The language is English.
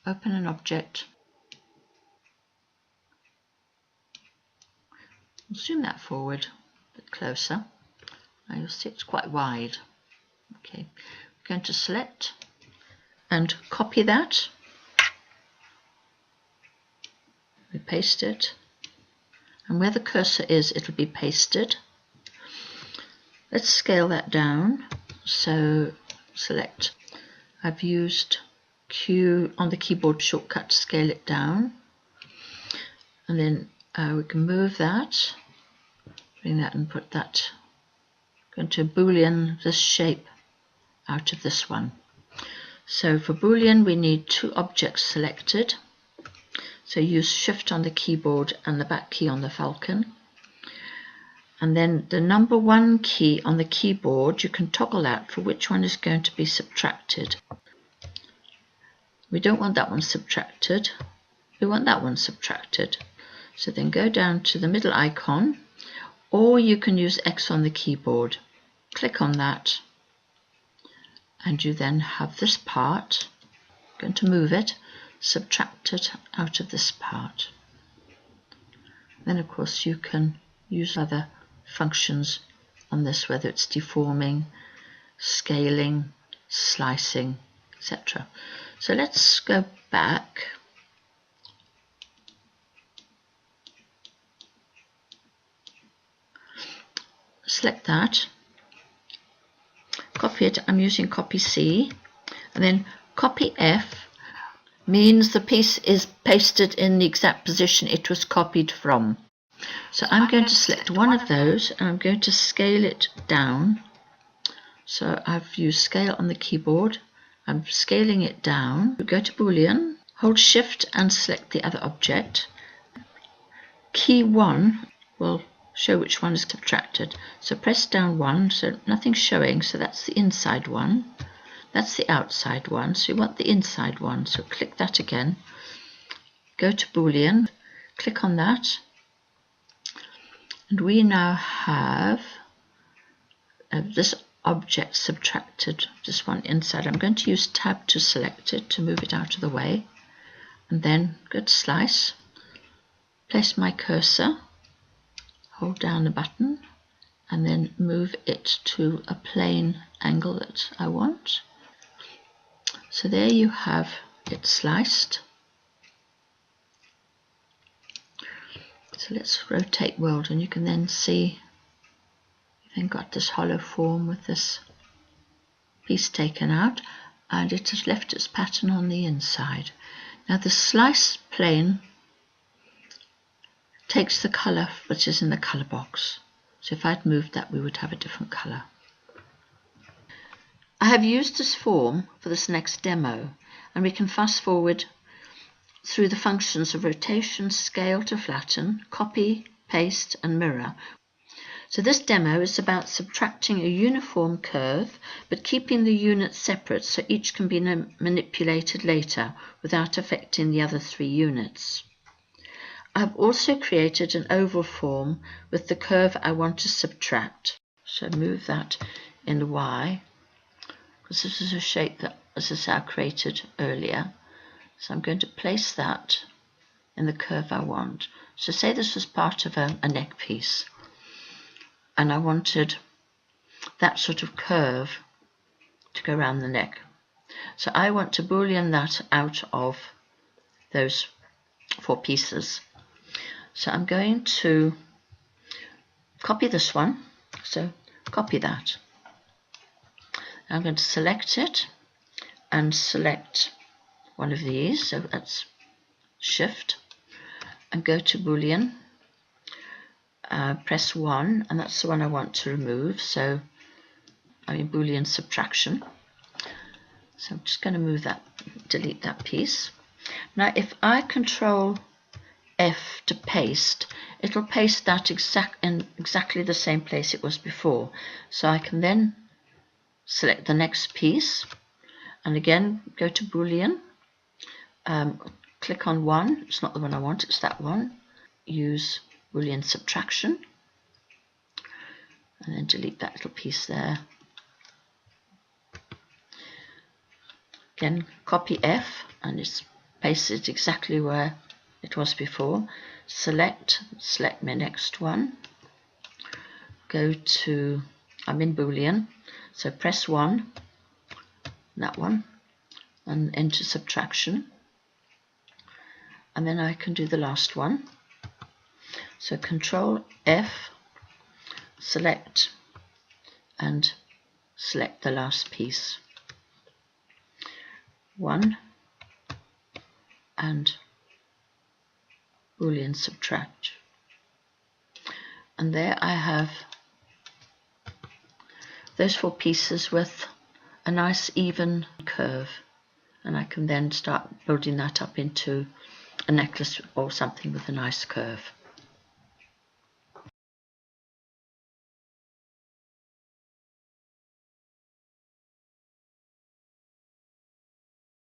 open an object. Zoom that forward a bit closer. Now you'll see it's quite wide. Okay, we're going to select and copy that. We paste it, and where the cursor is, it'll be pasted. Let's scale that down. So select, I've used Q on the keyboard shortcut to scale it down, and then we can move that, bring that and put that, going to Boolean this shape out of this one. So for Boolean we need two objects selected. So use Shift on the keyboard and the back key on the Falcon. And then the number 1 key on the keyboard, you can toggle that for which one is going to be subtracted. We don't want that one subtracted. We want that one subtracted. So then go down to the middle icon, or you can use X on the keyboard. Click on that, and you then have this part. I'm going to move it, subtract it out of this part. Then of course you can use other functions on this, whether it's deforming, scaling, slicing, etc. So let's go back. Select that, copy it. I'm using copy C, and then copy F means the piece is pasted in the exact position it was copied from. So I'm going to select one of those and I'm going to scale it down. So I've used scale on the keyboard. I'm scaling it down. Go to Boolean, hold Shift and select the other object. Key 1 will show which one is subtracted. So press down 1, so nothing's showing, so that's the inside one. That's the outside one, so you want the inside one, so click that again. Go to Boolean, click on that, and we now have this object subtracted, this one inside. I'm going to use Tab to select it, to move it out of the way, and then go to Slice, place my cursor, hold down the button, and then move it to a plane angle that I want. So there you have it sliced. So let's rotate world, and you can then see you've then got this hollow form with this piece taken out, and it has left its pattern on the inside. Now the slice plane takes the colour which is in the colour box. So if I'd moved that, we would have a different colour. I have used this form for this next demo, and we can fast forward through the functions of rotation, scale to flatten, copy, paste and mirror. So this demo is about subtracting a uniform curve but keeping the units separate so each can be manipulated later without affecting the other 3 units. I've also created an oval form with the curve I want to subtract. So move that in the Y, because this is a shape that, as I said, I created earlier. So I'm going to place that in the curve I want. So say this was part of a neck piece, and I wanted that sort of curve to go around the neck. So I want to Boolean that out of those 4 pieces. So I'm going to copy this one, so copy that. I'm going to select it and select one of these, so that's Shift, and go to Boolean, press 1, and that's the one I want to remove, so I'm in Boolean subtraction. So I'm just going to move that, delete that piece. Now if I Ctrl F to paste, it'll paste that in exactly the same place it was before. So I can then select the next piece, and again go to Boolean, click on 1, it's not the one I want, it's that one, use Boolean subtraction, and then delete that little piece there. Again, copy F, and it's paste it exactly where it was before. Select my next one. Go to, I'm in Boolean, so press 1, that one, and enter subtraction. And then I can do the last one. So Ctrl+F, select, and select the last piece. 1, and Boolean subtract. And there I have those 4 pieces with a nice even curve. And I can then start building that up into a necklace or something with a nice curve.